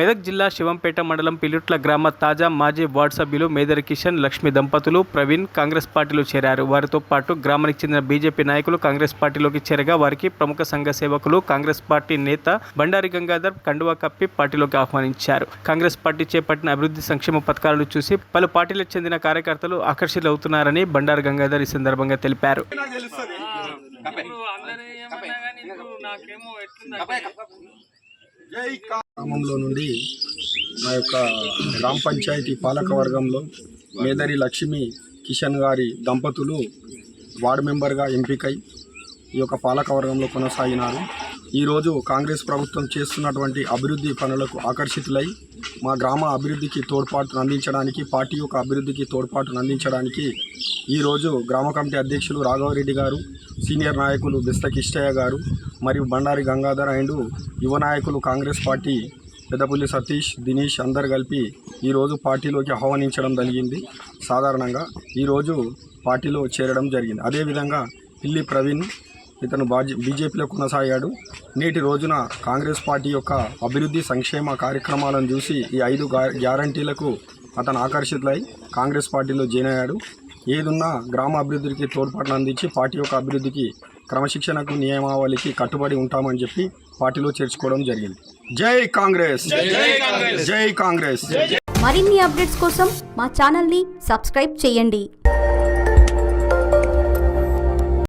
మెదక్ జిల్లా శివంపేట మండలం పిలుట్ల గ్రామ తాజా మాజీ వార్డు సభ్యులు మేదరి కిషన్, లక్ష్మి దంపతులు ప్రవీణ్ కాంగ్రెస్ పార్టీలో చేరారు. వారితో పాటు గ్రామానికి చెందిన బీజేపీ నాయకులు కాంగ్రెస్ పార్టీలోకి చేరగా వారికి ప్రముఖ సంఘ సేవకులు కాంగ్రెస్ పార్టీ నేత బండారి గంగాధర్ కండువా కప్పి పార్టీలోకి ఆహ్వానించారు. కాంగ్రెస్ పార్టీ చేపట్టిన అభివృద్ధి సంక్షేమ పథకాలను చూసి పలు పార్టీలకు చెందిన కార్యకర్తలు ఆకర్షితులవుతున్నారని బండారి గంగాధర్ ఈ సందర్భంగా తెలిపారు. గ్రామంలో నుండి మా యొక్క గ్రామ పంచాయతీ పాలక వర్గంలో మేదరి లక్ష్మి కిషన్ గారి దంపతులు వార్డు మెంబర్గా ఎంపికై ఈ యొక్క పాలక వర్గంలో కొనసాగినారు. ఈరోజు కాంగ్రెస్ ప్రభుత్వం చేస్తున్నటువంటి అభివృద్ధి పనులకు ఆకర్షితులై మా గ్రామ అభివృద్ధికి తోడ్పాటును అందించడానికి, పార్టీ యొక్క అభివృద్ధికి తోడ్పాటును అందించడానికి ఈరోజు గ్రామ కమిటీ అధ్యక్షులు రాఘవరెడ్డి గారు, సీనియర్ నాయకులు బెస్త కిష్టయ్య గారు మరియు బండారి గంగాధర్ అండ్ యువ నాయకులు కాంగ్రెస్ పార్టీ పెద్దపుల్లి సతీష్, దినేష్ అందరు కలిపి ఈరోజు పార్టీలోకి ఆహ్వానించడం జరిగింది. సాధారణంగా ఈరోజు పార్టీలో చేరడం జరిగింది. అదేవిధంగా పిల్లి ప్రవీణ్ ఇతను బీజేపీలో కొనసాగాడు. నేటి రోజున కాంగ్రెస్ పార్టీ యొక్క అభివృద్ధి సంక్షేమ కార్యక్రమాలను చూసి ఈ 5 గ్యారంటీలకు అతను ఆకర్షితులై కాంగ్రెస్ పార్టీలో జాయిన్ అయ్యాడు. ఏదున్నా గ్రామ అభివృద్ధికి తోడ్పాటును అందించి పార్టీ యొక్క అభివృద్ధికి క్రమశిక్షణకు నియమావళికి కట్టుబడి ఉంటామని చెప్పి పార్టీలో చేర్చుకోవడం జరిగింది. జై కాంగ్రెస్, జై కాంగ్రెస్. మరిన్ని అప్డేట్స్ కోసం మా ఛానల్ని సబ్స్క్రైబ్ చేయండి.